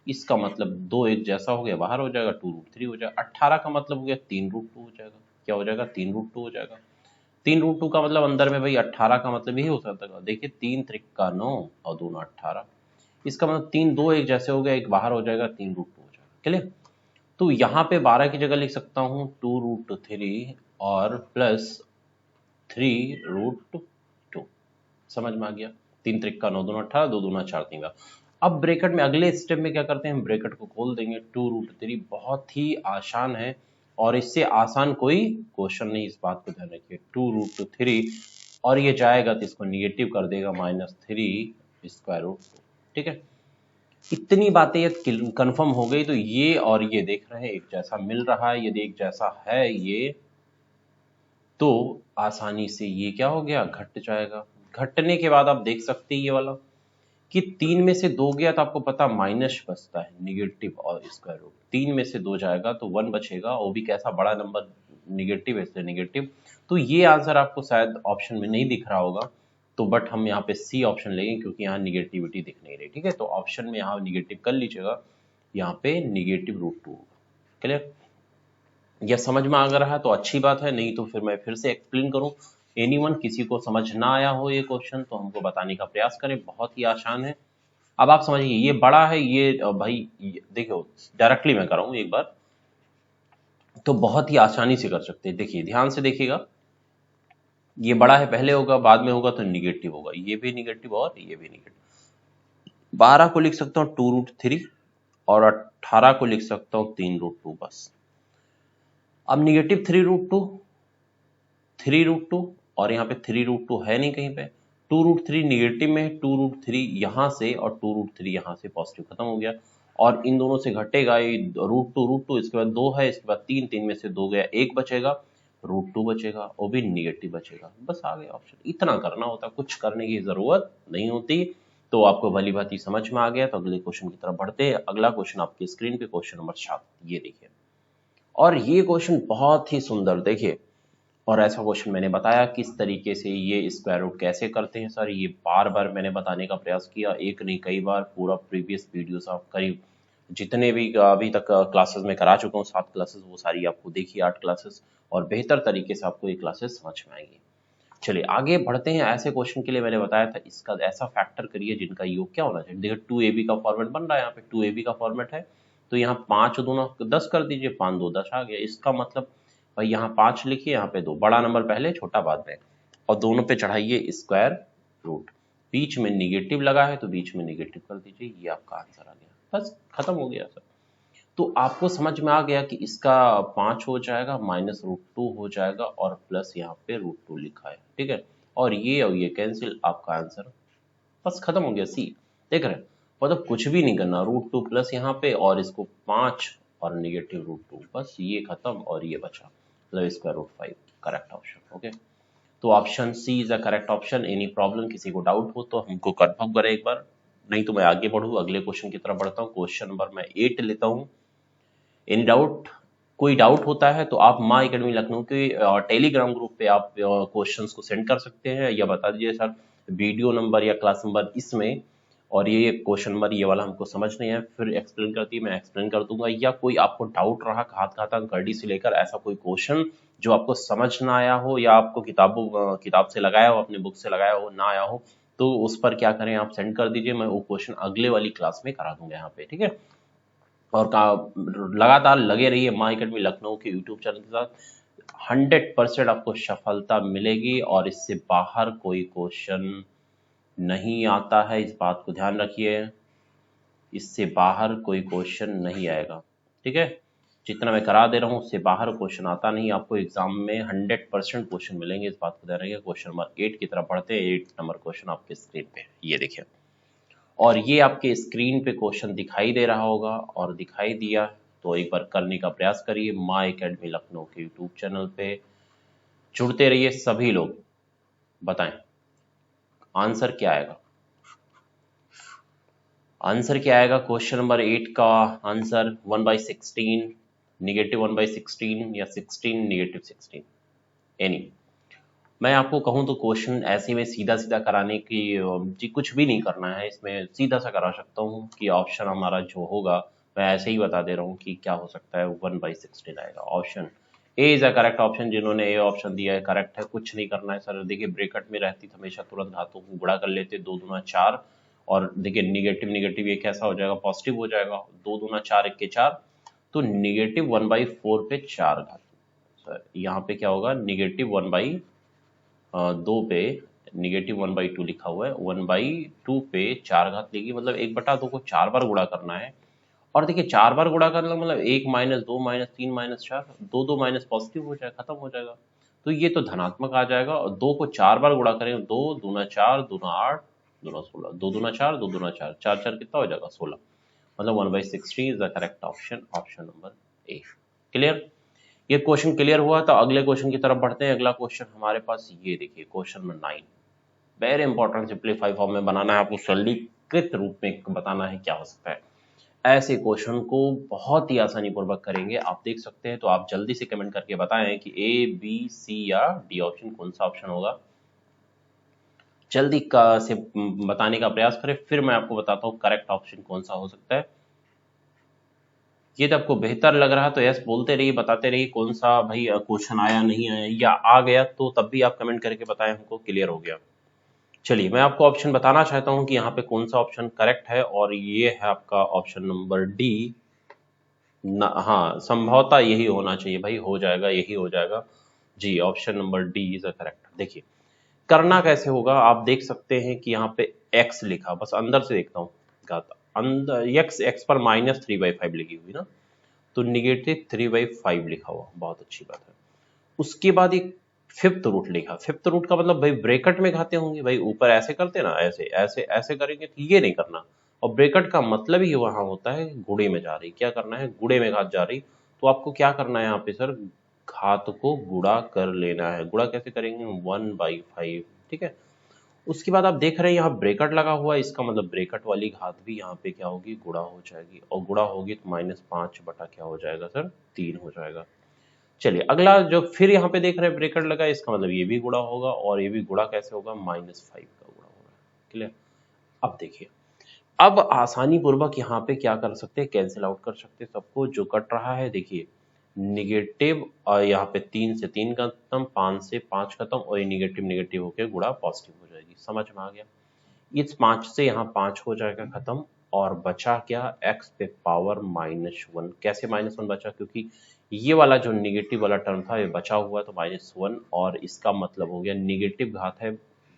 इसका मतलब 2 एक जैसा हो गया, बाहर हो जाएगा, 2√3 हो जाएगा। 18 का मतलब हो गया 3√2 हो जाएगा। क्या हो जाएगा, 3√2 हो जाएगा। 3√2 का मतलब अंदर में भाई 18 का मतलब यही हो सकता है। देखिए 3 त्रिका 9 और 2 18। इसका मतलब 3 2 एक जैसे हो गया, एक बाहर हो जाएगा, 3√2 हो जाएगा। क्लियर। तो यहाँ पे 12 की जगह लिख सकता हूँ 2√3 और प्लस 3√2। समझ में आ गया। 3 त्रिका 9 2 18, 2 दूना 4 3 का। अब ब्रैकेट में अगले स्टेप में क्या करते हैं, हम ब्रैकेट को खोल देंगे। 2√3 बहुत ही आसान है, और इससे आसान कोई क्वेश्चन नहीं, इस बात को ध्यान रखिए। 2√3 और ये जाएगा तो इसको निगेटिव कर देगा, -3 स्क्वायर रूट 2। ठीक है, इतनी बातें ये कंफर्म हो गई। तो ये और ये देख रहे हैं एक जैसा मिल रहा है, यदि एक जैसा है ये, तो आसानी से ये क्या हो गया, घट जाएगा। घटने के बाद आप देख सकते हैं ये वाला कि 3 में से 2 गया तो आपको पता माइनस बचता है, निगेटिव और स्क्वायर रूट। 3 में से 2 जाएगा तो 1 बचेगा, वो भी कैसा बड़ा नंबर, निगेटिव है इसलिए निगेटिव। तो ये आंसर आपको शायद ऑप्शन में नहीं दिख रहा होगा, तो बट हम यहाँ पे सी ऑप्शन लेंगे क्योंकि यहाँ निगेटिविटी दिख नहीं रही। ठीक है, तो ऑप्शन में यहाँ निगेटिव कर लीजिएगा, यहाँ पे निगेटिव रूट 2 होगा। क्लियर? यह समझ में आ रहा है तो अच्छी बात है, नहीं तो फिर मैं फिर से एक्सप्लेन करूं। एनीवन किसी को समझ ना आया हो ये क्वेश्चन तो हमको बताने का प्रयास करें, बहुत ही आसान है। अब आप समझिए ये बड़ा है, ये भाई देखो डायरेक्टली मैं कराऊं एक बार तो बहुत ही आसानी से कर सकते हैं। देखिए ध्यान से देखिएगा, ये बड़ा है पहले होगा, बाद में होगा तो निगेटिव होगा, ये भी निगेटिव और ये भी निगेटिव। 12 को लिख सकता हूँ 2√3 और 18 को लिख सकता हूँ 3√2 बस। अब निगेटिव 3√2 और यहाँ पे 3√2 है नहीं कहीं पे, 2√3 निगेटिव में है, 2√3 यहाँ से और 2√3 यहाँ से पॉजिटिव खत्म हो गया, और इन दोनों से घटेगा ये √2, इसके बाद 2 है, इसके बाद 3, 3 में से 2 गया, 1 बचेगा, √2 बचेगा, वो भी निगेटिव बचेगा। बस आ गया ऑप्शन, इतना करना होता, कुछ करने की जरूरत नहीं होती। तो आपको भली भांति समझ में आ गया, तो अगले क्वेश्चन की तरफ बढ़ते हैं। अगला क्वेश्चन आपकी स्क्रीन पे क्वेश्चन नंबर 7, ये देखिए, और ये क्वेश्चन बहुत ही सुंदर, देखिए। और ऐसा क्वेश्चन मैंने बताया किस तरीके से ये स्क्वायर रूट कैसे करते हैं सर, ये बार बार मैंने बताने का प्रयास किया, एक नहीं कई बार, पूरा प्रीवियस वीडियोस आप करीब जितने भी अभी तक क्लासेस में करा चुका हूँ 7 क्लासेस, वो सारी आपको देखिए 8 क्लासेस, और बेहतर तरीके से आपको ये क्लासेस समझ में आएंगी। चलिए आगे बढ़ते हैं। ऐसे क्वेश्चन के लिए मैंने बताया था इसका ऐसा फैक्टर करिए जिनका योग क्या होना चाहिए। देखिए 2ab का फॉर्मेट बन रहा है, यहाँ पे 2ab का फॉर्मेट है, तो यहाँ 5 दूना 10 कर दीजिए, 5 2 10 आ गया। इसका मतलब भाई यहाँ 5 लिखिए, यहाँ पे 2, बड़ा नंबर पहले छोटा बाद में, और दोनों पे चढ़ाइए स्क्वायर रूट, बीच में निगेटिव लगा है तो बीच में निगेटिव कर दीजिए, ये आपका आंसर आ गया, बस खत्म हो गया सर। तो आपको समझ में आ गया कि इसका 5 हो जाएगा, -√2 हो जाएगा, और प्लस यहाँ पे √2 लिखा है, ठीक है, और ये कैंसिल, आपका आंसर बस खत्म हो गया, सी। देख रहे हैं, मतलब कुछ भी नहीं करना, √2 प्लस यहाँ पे और इसको 5 और निगेटिव √2, बस ये खत्म और ये बचा, मतलब square root 5 correct option. Okay, तो option C is the correct option. Any problem, किसी को डाउट हो तो हमको कंफर्म करें एक बार, नहीं तो मैं आगे बढ़ूँ, अगले क्वेश्चन की तरफ बढ़ता हूँ। क्वेश्चन नंबर मैं 8 लेता हूँ। इन डाउट, कोई डाउट होता है तो आप माँ एकेडमी लखनऊ के टेलीग्राम ग्रुप पे आप क्वेश्चंस को सेंड कर सकते हैं, या बता दीजिए सर वीडियो नंबर या क्लास नंबर इसमें, और ये क्वेश्चन नंबर ये वाला हमको समझ नहीं है, फिर एक्सप्लेन करती है, मैं एक्सप्लेन कर दूंगा, या कोई आपको डाउट रहा घात घातक गर्डी से लेकर ऐसा कोई क्वेश्चन जो आपको समझ ना आया हो, या आपको किताब से लगाया हो, अपने बुक से लगाया हो, ना आया हो, तो उस पर क्या करें, आप सेंड कर दीजिए, मैं वो क्वेश्चन अगले वाली क्लास में करा दूंगा यहाँ पे, ठीक है। और लगातार लगे रहिए माँ एकेडमी लखनऊ के यूट्यूब चैनल के साथ, 100% आपको सफलता मिलेगी, और इससे बाहर कोई क्वेश्चन नहीं आता है, इस बात को ध्यान रखिए, इससे बाहर कोई क्वेश्चन नहीं आएगा, ठीक है। जितना मैं करा दे रहा हूँ उससे बाहर क्वेश्चन आता नहीं, आपको एग्जाम में 100% क्वेश्चन मिलेंगे, इस बात को ध्यान रखिए। क्वेश्चन नंबर 8 की तरफ बढ़ते हैं। 8 नंबर क्वेश्चन आपके स्क्रीन पे ये देखिए, और ये आपके स्क्रीन पे क्वेश्चन दिखाई दे रहा होगा, और दिखाई दिया तो एक बार करने का प्रयास करिए। माँ एकेडमी लखनऊ के यूट्यूब चैनल पे जुड़ते रहिए सभी लोग। बताएं आंसर क्या आएगा, आंसर क्या आएगा क्वेश्चन नंबर 8 का आंसर 1/16, -1/16 या 16 -16, एनी। मैं आपको कहूं तो क्वेश्चन ऐसे में सीधा सीधा कराने की जी कुछ भी नहीं करना है, इसमें सीधा सा करा सकता हूँ कि ऑप्शन हमारा जो होगा, मैं ऐसे ही बता दे रहा हूँ कि क्या हो सकता है, 1/16 आएगा। Option A is a correct option, जिन्होंने ए ऑप्शन दिया है करेक्ट है, कुछ नहीं करना है सर। देखिए ब्रेकेट में रहती तो हमेशा तुरंत हाथों को गुणा कर लेते, 2 दूना 4, और देखिए निगेटिव निगेटिव ये कैसा हो जाएगा, पॉजिटिव हो जाएगा, 2 दूना 4 1 के 4, तो -1/4 पे 4 घात सर, यहाँ पे क्या होगा, -1/2 पे -1/2 लिखा हुआ है, 1/2 पे 4 घात लेगी, मतलब 1/2 को 4 बार गुणा करना है। और देखिए 4 बार गुणा करना मतलब 1 -2 -3 -4, 2 2 माइनस पॉजिटिव हो जाएगा, खत्म हो जाएगा। तो ये तो धनात्मक आ जाएगा, और 2 को 4 बार गुणा करें, 2 दूना 4 दूना 8 दूना 16, 2 दूना 4 2 दूना 4 4 4 कितना हो जाएगा 16, मतलब 1/16 is the correct option, option number A. Clear? ये क्वेश्चन क्लियर हुआ तो अगले क्वेश्चन की तरफ बढ़ते हैं। अगला क्वेश्चन हमारे पास ये देखिए, question number 9, very important, simplify form में बनाना है आपको, विकृत रूप में बताना है क्या हो सकता है। ऐसे क्वेश्चन को बहुत ही आसानी पूर्वक करेंगे, आप देख सकते हैं। तो आप जल्दी से कमेंट करके बताएं कि ए, बी, सी या डी ऑप्शन, कौन सा ऑप्शन होगा। जल्दी से बताने का प्रयास करें, फिर मैं आपको बताता हूँ करेक्ट ऑप्शन कौन सा हो सकता है। ये तो आपको बेहतर लग रहा है तो यस बोलते रहिए, बताते रहिए कौन सा भाई क्वेश्चन आया, नहीं आया, या आ गया तो तब भी आप कमेंट करके बताएं, हमको क्लियर हो गया। चलिए मैं आपको ऑप्शन बताना चाहता हूं कि यहाँ पे कौन सा ऑप्शन करेक्ट है, और ये है आपका ऑप्शन नंबर डी। हाँ, संभवतः यही होना चाहिए भाई, हो जाएगा, यही हो जाएगा जी। Option number D is a correct. देखिए करना कैसे होगा, आप देख सकते हैं कि यहाँ पे x लिखा, बस अंदर से देखता हूँ, अंदर x पर -3/5 लिखी हुई ना, तो -3/5 लिखा हुआ, बहुत अच्छी बात है। उसके बाद एक फिफ्थ रूट लिखा, फिफ्थ रूट का मतलब भाई ब्रेकेट में खाते होंगे भाई, ऊपर ऐसे करते ना, ऐसे ऐसे ऐसे करेंगे तो ये नहीं करना। और ब्रेकेट का मतलब ही वहां होता है गुणे में जा रही, क्या करना है, गुणे में घात जा रही। तो आपको क्या करना है यहाँ पे सर, घात को गुणा कर लेना है। गुणा कैसे करेंगे, 1/5, ठीक है। उसके बाद आप देख रहे हैं यहाँ ब्रेकेट लगा हुआ है, इसका मतलब ब्रेकेट वाली घात भी यहाँ पे क्या होगी, गुणा हो जाएगी, और गुणा होगी तो -5 बटा क्या हो जाएगा सर, 3 हो जाएगा। चलिए अगला जो फिर यहाँ पे देख रहे हैं ब्रेकेट लगा, इसका मतलब ये भी गुणा होगा, और ये भी गुणा कैसे होगा, -5 का गुणा होगा। क्लियर। अब देखिए, अब आसानी पूर्वक यहाँ पे क्या कर सकते हैं, कैंसिल आउट कर सकते हैं सबको, जो कट रहा है देखिए निगेटिव, और यहाँ पे 3 से 3 खत्म, 5 से 5 खत्म, और ये निगेटिव निगेटिव होकर गुणा पॉजिटिव हो जाएगी। समझ में आ गया। इस 5 से यहाँ 5 हो जाएगा खत्म, और बचा क्या, x पे पावर -1। कैसे -1 बचा, क्योंकि ये वाला जो निगेटिव वाला टर्म था ये बचा हुआ, तो -1, और इसका मतलब हो गया निगेटिव घात है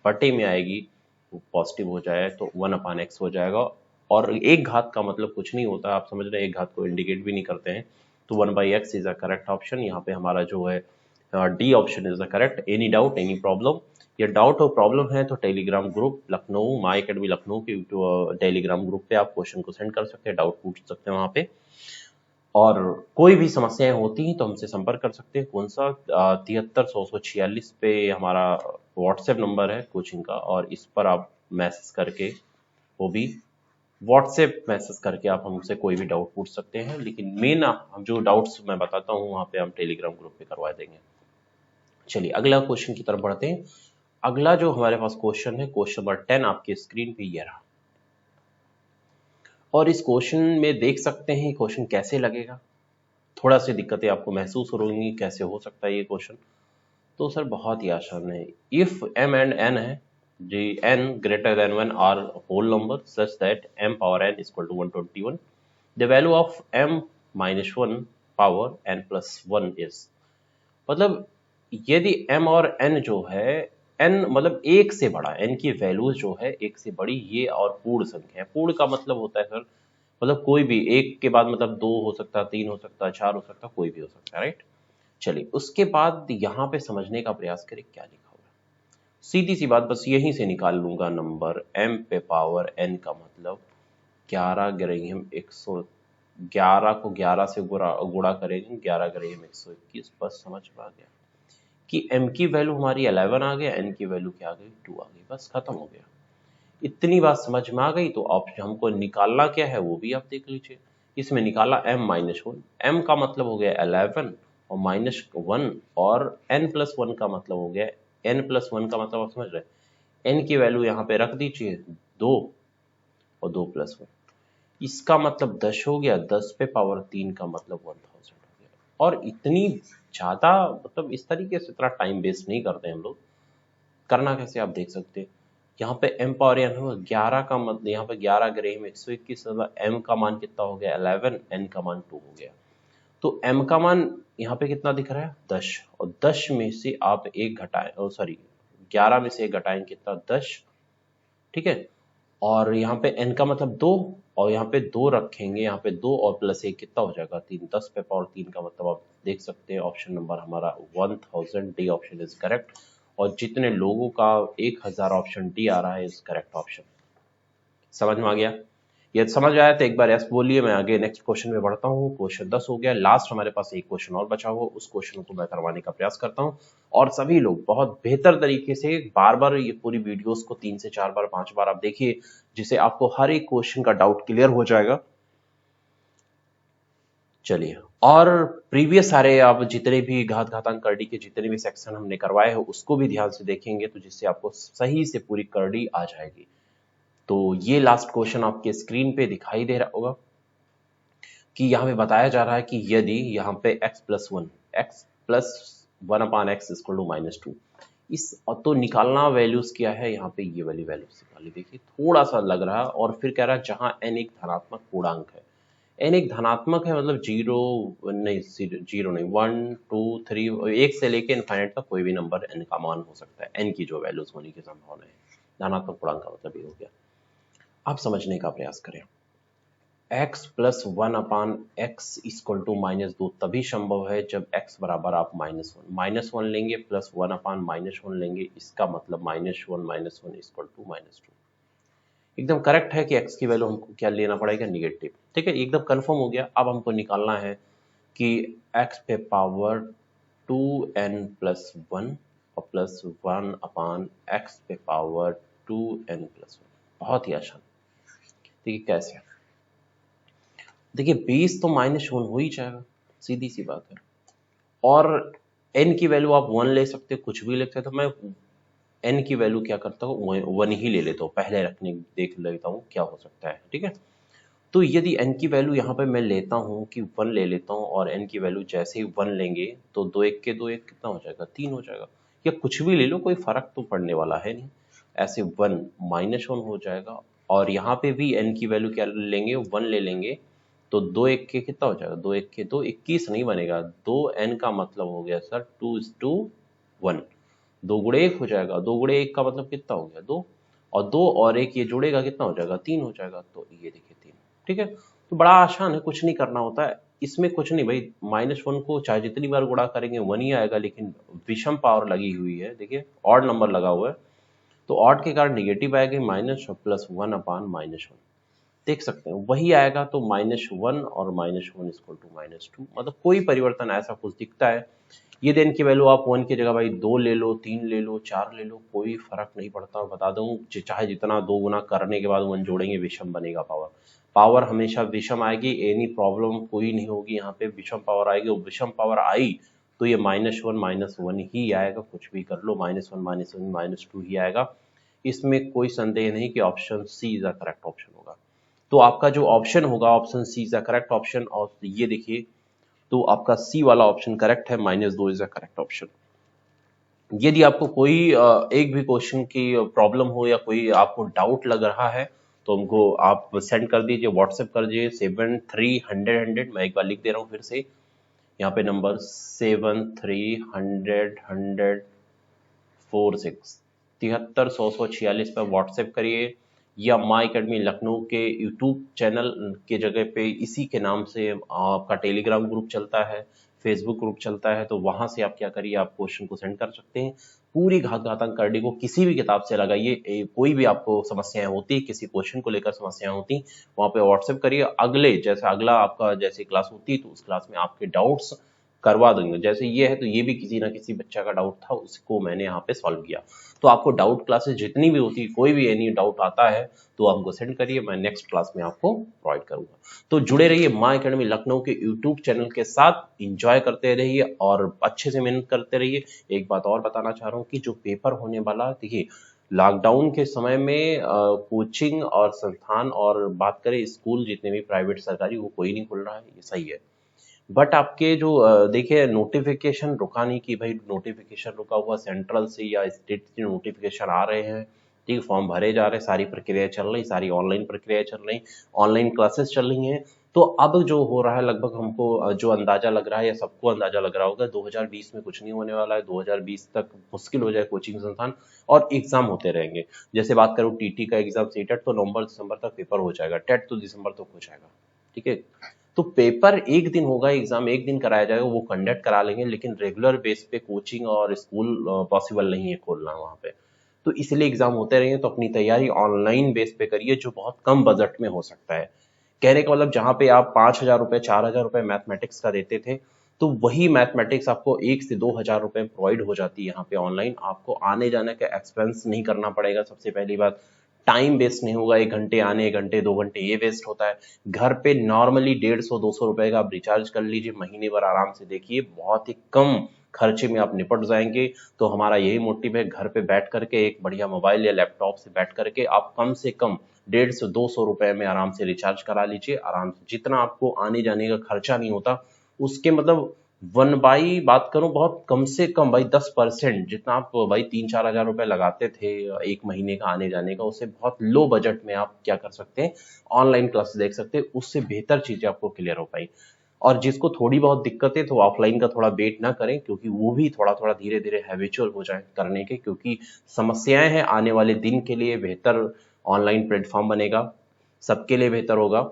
बटे में आएगी, वो पॉजिटिव हो जाए तो 1/x हो जाएगा। और एक घात का मतलब कुछ नहीं होता, आप समझ रहे हैं, एक घात को इंडिकेट भी नहीं करते हैं। तो 1/x is a correct option. यहाँ पे हमारा जो है D option is the correct. Any doubt, any problem, या डाउट और प्रॉब्लम है तो टेलीग्राम ग्रुप लखनऊ, माई अकेडमी लखनऊ के टेलीग्राम ग्रुप पे आप क्वेश्चन को सेंड कर सकते हैं, डाउट पूछ सकते हैं वहां पे। और कोई भी समस्याएं होती हैं तो हमसे संपर्क कर सकते हैं। कौन सा, 73 146 पे हमारा व्हाट्सएप नंबर है कोचिंग का, और इस पर आप मैसेज करके, वो भी व्हाट्सएप मैसेज करके आप हमसे कोई भी डाउट पूछ सकते हैं। लेकिन मेन हम जो डाउट्स मैं बताता हूँ वहाँ पे हम टेलीग्राम ग्रुप पे करवा देंगे। चलिए अगला क्वेश्चन की तरफ बढ़ते हैं। अगला जो हमारे पास क्वेश्चन है, क्वेश्चन नंबर 10 आपके स्क्रीन पे ये रहा, और इस क्वेश्चन में देख सकते हैं क्वेश्चन कैसे लगेगा। थोड़ा सी दिक्कतें आपको महसूस हो रही, कैसे हो सकता है ये क्वेश्चन। तो सर बहुत ही आसान है। इफ m एंड n है जी, n greater than 1 are whole number such that m power n equal to 121, the value of m minus 1 power n plus 1 is, मतलब यदि m और n जो है, n मतलब एक से बड़ा, n की वैल्यू जो है एक से बड़ी, ये और पूर्ण संख्या है। पूर्ण का मतलब होता है सर, मतलब कोई भी एक के बाद मतलब 2 हो सकता है, 3 हो सकता है, 4 हो सकता है, कोई भी हो सकता है, राइट। चलिए उसके बाद यहाँ पे समझने का प्रयास करें क्या लिखा हुआ है। सीधी सी बात, बस यहीं से निकाल लूंगा नंबर, m पे पावर n का मतलब 11 ग्रेम 111 को 11 से गुणा करेंगे, 11 ग्रेम 121, बस समझ में आ गया कि m की वैल्यू हमारी 11 आ गया, n की वैल्यू क्या आ गई, 2 आ गई, बस खत्म हो गया। इतनी बात समझ में आ गई। तो ऑप्शन हमको निकालना क्या है वो भी आप देख लीजिए। इसमें निकाला m-1, m का मतलब हो गया 11 और -1, और n+1 का मतलब हो गया, n+1 का मतलब आप समझ रहे हैं, n की वैल्यू यहाँ पे रख दीजिए 2, और 2+1, इसका मतलब 10 हो गया, 10 पे पावर 3 का मतलब 1000 हो गया। और इतनी ज्यादा मतलब इस तरीके से इतना टाइम वेस्ट नहीं करते हम लोग। करना कैसे आप देख सकते हैं, यहाँ पे m पावर n हो 11 का मतलब, यहाँ पे 11 ग्रेम 121, m का मान कितना हो गया 11, n का मान 2 हो गया। तो m का मान यहाँ पे कितना दिख रहा है 10, और 10 में से आप एक घटाएं, सॉरी 11 में से एक घटाएं कितना 10, ठीक है। और यहाँ पे n का मतलब 2, और यहाँ पे 2 रखेंगे, यहाँ पे 2 और +1 कितना हो जाएगा 3, 10 पे पावर 3 का मतलब आप देख सकते हैं ऑप्शन नंबर हमारा 1000, डी ऑप्शन इज करेक्ट। और जितने लोगों का 1000 ऑप्शन डी आ रहा है इज करेक्ट ऑप्शन। समझ में आ गया। ये समझ आया तो एक बार यस बोलिए। मैं आगे नेक्स्ट क्वेश्चन में बढ़ता हूँ। क्वेश्चन 10 हो गया। लास्ट हमारे पास एक क्वेश्चन और बचा हुआ, उस क्वेश्चन को मैं करवाने का प्रयास करता हूँ। और सभी लोग बहुत बेहतर तरीके से बार बार ये पूरी वीडियोस को 3 से 4 बार 5 बार आप देखिए, जिससे आपको हर एक क्वेश्चन का डाउट क्लियर हो जाएगा। चलिए, और प्रीवियस सारे आप जितने भी घात घातांक करड़ी के जितने भी सेक्शन हमने करवाए हैं उसको भी ध्यान से देखेंगे, तो जिससे आपको सही से पूरी करड़ी आ जाएगी। तो ये लास्ट क्वेश्चन आपके स्क्रीन पे दिखाई दे रहा होगा कि यहाँ पे बताया जा रहा है कि यदि यहाँ पे x plus one upon x equal to -2, इस तो निकालना वैल्यूज क्या है, यहाँ पे ये वाली वैल्यूज निकाली। देखिए थोड़ा सा लग रहा है, और फिर कह रहा है जहां n एक धनात्मक पूर्णांक है, n एक धनात्मक है मतलब जीरो नहीं, 1 2 3 एक से लेके इनफाइनाइट तक कोई भी नंबर n का मान हो सकता है। n की जो वैल्यूज होने की संभावना है, धनात्मक पूर्णांक का मतलब ये हो गया। आप समझने का प्रयास करें। x plus one upon x equal to -2 तभी संभव है जब x बराबर आप -1 लेंगे प्लस वन अपान -1 लेंगे, इसका मतलब -1 इक्वल टू -2। एकदम करेक्ट है कि x की वैल्यू हमको क्या लेना पड़ेगा, निगेटिव। ठीक है, एकदम कंफर्म हो गया। अब हमको निकालना है कि x पे पावर 2n प्लस 1 और प्लस 1 अपान एक्स पे पावर 2n प्लस 1। बहुत ही आसान। देखिए कैसे, देखिए 20 तो -1 हो ही जाएगा, सीधी सी बात है। और n की वैल्यू आप 1 ले सकते हो, कुछ भी लिखते, तो मैं n की वैल्यू क्या करता हूँ 1 ही ले लेता हूँ, पहले रखने देख लेता हूँ क्या हो सकता है। ठीक है, तो यदि n की वैल्यू यहाँ पे मैं लेता हूँ कि 1 ले लेता हूँ, और n की वैल्यू जैसे ही 1 लेंगे तो 2 1 के 2 1 कितना हो जाएगा, 3 हो जाएगा। या कुछ भी ले लो, कोई फर्क तो पड़ने वाला है नहीं। ऐसे 1 -1 हो जाएगा, और यहाँ पे भी n की वैल्यू क्या लेंगे, 1 ले लेंगे, तो 2 1 के कितना हो जाएगा, 2 1 के 2 21 नहीं बनेगा। 2n का मतलब हो गया सर 2:1, 2 गुणे 1 हो जाएगा। 2 गुणे 1 का मतलब कितना हो गया, 2, और 2 और 1 ये जुड़ेगा कितना हो जाएगा, 3 हो जाएगा। तो ये देखिए 3। ठीक है, तो बड़ा आसान है, कुछ नहीं करना होता है इसमें, कुछ नहीं भाई। -1 को चाहे जितनी बार गुणा करेंगे 1 ही आएगा, लेकिन विषम पावर लगी हुई है, देखिए ऑड नंबर लगा हुआ है, तो ऑड के कारण निगेटिव आएगा, माइनस प्लस 1 अपान -1 देख सकते हैं वही आएगा। तो -1 और -1 इक्वल टू -2, मतलब कोई परिवर्तन ऐसा कुछ दिखता है। ये देन की वैल्यू आप 1 की जगह भाई 2 ले लो, 3 ले लो, 4 ले लो, कोई फर्क नहीं पड़ता। बता दूं चाहे जितना 2 गुना करने के बाद 1 जोड़ेंगे विषम बनेगा पावर। पावर हमेशा विषम आएगी, एनी प्रॉब्लम कोई नहीं होगी, यहाँ पे विषम पावर आएगी। और विषम पावर आई तो ये -1 ही आएगा, कुछ भी कर लो, -1 -2 ही आएगा। इसमें कोई संदेह नहीं कि option C is the correct option होगा। तो आपका जो ऑप्शन होगा option C is the correct option. और ये देखिए, तो आपका सी वाला ऑप्शन करेक्ट है, -2 इज द करेक्ट ऑप्शन। यदि आपको कोई एक भी क्वेश्चन की प्रॉब्लम हो या कोई आपको डाउट लग रहा है तो हमको आप सेंड कर दीजिए, व्हाट्सएप कर दीजिए 7300 मैं एक बार लिख दे रहा हूँ फिर से, यहाँ पे नंबर 730046 730046 पर व्हाट्सएप करिए, या माई अकेडमी लखनऊ के यूट्यूब चैनल के जगह पे इसी के नाम से आपका टेलीग्राम ग्रुप चलता है, फेसबुक ग्रुप चलता है, तो वहां से आप क्या करिए, आप क्वेश्चन को सेंड कर सकते हैं। पूरी घात घातांक करड़ी को किसी भी किताब से लगाइए, कोई भी आपको समस्याएं होती, किसी क्वेश्चन को लेकर समस्याएं होती, वहां पे व्हाट्सएप करिए। अगले जैसे अगला आपका जैसे क्लास होती तो उस क्लास में आपके डाउट्स करवा दूंगा। जैसे ये है तो ये भी किसी ना किसी बच्चा का डाउट था, उसको मैंने यहाँ पे सॉल्व किया। तो आपको डाउट क्लासेस जितनी भी होती, कोई भी एनी डाउट आता है तो हमको सेंड करिए, मैं नेक्स्ट क्लास में आपको प्रोवाइड करूंगा। तो जुड़े रहिए माई अकेडमी लखनऊ के यूट्यूब चैनल के साथ, इंजॉय करते रहिए और अच्छे से मेहनत करते रहिए। एक बात और बताना चाह रहा हूँ कि जो पेपर होने वाला, देखिए लॉकडाउन के समय में कोचिंग और संस्थान और बात करें स्कूल जितने भी प्राइवेट सरकारी, वो कोई नहीं खुल रहा है, ये सही है। बट आपके जो देखिए नोटिफिकेशन रुका नहीं कि भाई नोटिफिकेशन रुका हुआ, सेंट्रल से या स्टेट से नोटिफिकेशन आ रहे हैं, ठीक, फॉर्म भरे जा रहे हैं, सारी प्रक्रिया चल रही, सारी ऑनलाइन प्रक्रिया चल रही, ऑनलाइन क्लासेस चल रही हैं। तो अब जो हो रहा है लगभग हमको जो अंदाजा लग रहा है या सबको अंदाजा लग रहा होगा 2020 में कुछ नहीं होने वाला है, 2020 तक मुश्किल हो जाए कोचिंग संस्थान, और एग्जाम होते रहेंगे। जैसे बात करूँ टीटी का एग्जाम, सीटेट तो नवंबर दिसंबर तक पेपर हो जाएगा, टेट तो दिसंबर तक हो जाएगा। ठीक है, तो पेपर एक दिन होगा, एग्जाम एक दिन कराया जाएगा, वो कंडक्ट करा लेंगे, लेकिन रेगुलर बेस पे कोचिंग और स्कूल पॉसिबल नहीं है खोलना वहां पे। तो इसलिए एग्जाम होते रहे हैं, तो अपनी तैयारी ऑनलाइन बेस पे करिए जो बहुत कम बजट में हो सकता है। कहने का मतलब जहां पे आप 5,000 रुपए 4,000 रुपए मैथमेटिक्स का देते थे, तो वही मैथमेटिक्स आपको 1 से 2 हजार रुपए प्रोवाइड हो जाती है यहाँ पे ऑनलाइन। आपको आने जाने का एक्सपेंस नहीं करना पड़ेगा। सबसे पहली बात, टाइम वेस्ट नहीं होगा, 1 घंटे आने 1 घंटे 2 घंटे ये वेस्ट होता है। घर पे नॉर्मली 150-200 रुपए का आप रिचार्ज कर लीजिए, महीने भर आराम से देखिए, बहुत ही कम खर्चे में आप निपट जाएंगे। तो हमारा यही मोटिव है, घर पे बैठ करके एक बढ़िया मोबाइल या लैपटॉप से बैठ करके आप कम से कम 150 से 200 रुपए में आराम से रिचार्ज करा लीजिए। आराम से जितना आपको आने जाने का खर्चा नहीं होता, उसके मतलब वन बाई बात करूं, बहुत कम से कम भाई 10% जितना आप भाई 3-4 हजार रुपए लगाते थे एक महीने का आने जाने का, उससे बहुत लो बजट में आप क्या कर सकते हैं, ऑनलाइन क्लास देख सकते हैं। उससे बेहतर चीजें आपको क्लियर हो पाई। और जिसको थोड़ी बहुत दिक्कत है तो ऑफलाइन का थोड़ा वेट ना करें, क्योंकि वो भी थोड़ा थोड़ा धीरे धीरे हैबिचुअल हो जाए करने के, क्योंकि समस्याएं हैं आने वाले दिन के लिए बेहतर ऑनलाइन प्लेटफॉर्म बनेगा, सबके लिए बेहतर होगा।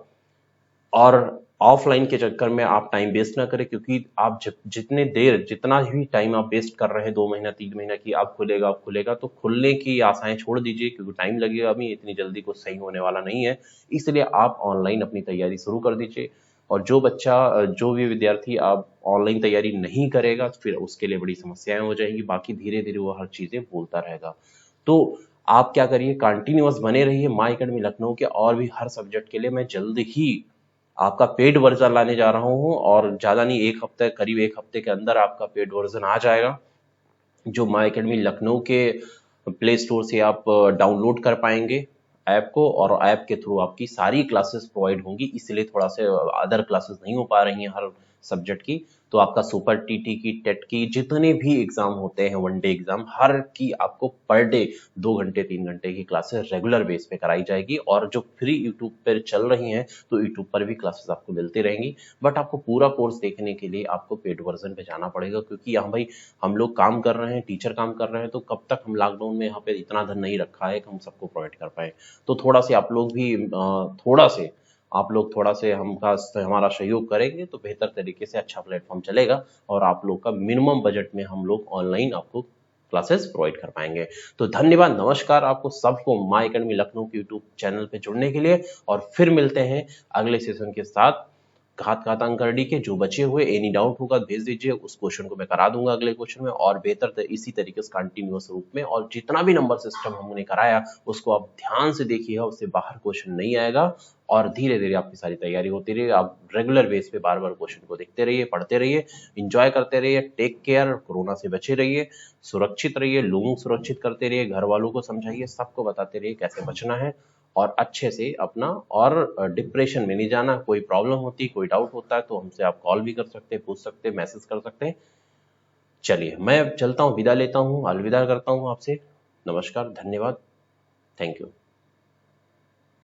और ऑफलाइन के चक्कर में आप टाइम वेस्ट ना करें, क्योंकि आप जितना भी टाइम आप वेस्ट कर रहे हैं 2 महीना 3 महीना की, अब खुलेगा तो खुलने की आशाएं छोड़ दीजिए, क्योंकि टाइम लगेगा, अभी इतनी जल्दी कुछ सही होने वाला नहीं है। इसलिए आप ऑनलाइन अपनी तैयारी शुरू कर दीजिए। और जो भी विद्यार्थी आप ऑनलाइन तैयारी नहीं करेगा, फिर उसके लिए बड़ी समस्याएं हो जाएंगी। बाकी धीरे धीरे वो हर चीजें भूलता रहेगा। तो आप क्या करिए, कंटिन्यूअस बने रहिए माई अकेडमी लखनऊ के, और भी हर सब्जेक्ट के लिए मैं जल्द ही आपका पेड वर्जन लाने जा रहा हूँ। और ज्यादा नहीं, करीब 1 हफ्ते के अंदर आपका पेड वर्जन आ जाएगा, जो माई अकेडमी लखनऊ के प्ले स्टोर से आप डाउनलोड कर पाएंगे ऐप को, और ऐप के थ्रू आपकी सारी क्लासेस प्रोवाइड होंगी। इसलिए थोड़ा से अदर क्लासेस नहीं हो पा रही हैं हर सब्जेक्ट की। तो आपका सुपर टीटी की, टेट की, जितने भी एग्जाम होते हैं, वन डे एग्जाम, हर की आपको पर डे 2 घंटे 3 घंटे की क्लासेस रेगुलर बेस पे कराई जाएगी। और जो फ्री यूट्यूब पर चल रही हैं, तो यूट्यूब पर भी क्लासेस आपको मिलती रहेंगी। बट आपको पूरा कोर्स देखने के लिए आपको पेड वर्जन पे जाना पड़ेगा, क्योंकि यहाँ भाई हम लोग काम कर रहे हैं, टीचर काम कर रहे हैं, तो कब तक हम लॉकडाउन में यहाँ पे इतना धन नहीं रखा है कि हम सबको प्रोवाइड कर पाए। तो आप लोग थोड़ा से हमारा सहयोग करेंगे, तो बेहतर तरीके से अच्छा प्लेटफॉर्म चलेगा, और आप लोग का मिनिमम बजट में हम लोग ऑनलाइन आपको क्लासेस प्रोवाइड कर पाएंगे। तो धन्यवाद, नमस्कार आपको सबको माई अकेडमी लखनऊ के यूट्यूब चैनल पे जुड़ने के लिए। और फिर मिलते हैं अगले सेशन के साथ। घात अंक करडी के जो बचे हुए एनी डाउट होगा भेज दीजिए, उस क्वेश्चन को मैं करा दूंगा अगले क्वेश्चन में, और बेहतर इसी तरीके से कंटिन्यूअस रूप में। और जितना भी नंबर सिस्टम हमने कराया उसको आप ध्यान से देखिएगा, उससे बाहर क्वेश्चन नहीं आएगा। और धीरे धीरे आपकी सारी तैयारी होती रहेगी। आप रेगुलर बेस पे बार बार क्वेश्चन को देखते रहिए, पढ़ते रहिए, इंजॉय करते रहिए। टेक केयर, कोरोना से बचे रहिए, सुरक्षित रहिए, लोगों को सुरक्षित करते रहिए, घर वालों को समझाइए, सबको बताते रहिए कैसे बचना है, और अच्छे से अपना। और डिप्रेशन में नहीं जाना। कोई प्रॉब्लम होती, कोई डाउट होता है, तो हमसे आप कॉल भी कर सकते हैं, पूछ सकते हैं, मैसेज कर सकते हैं। चलिए मैं चलता हूँ, विदा लेता हूँ, अलविदा करता हूँ आपसे। नमस्कार, धन्यवाद, थैंक यू।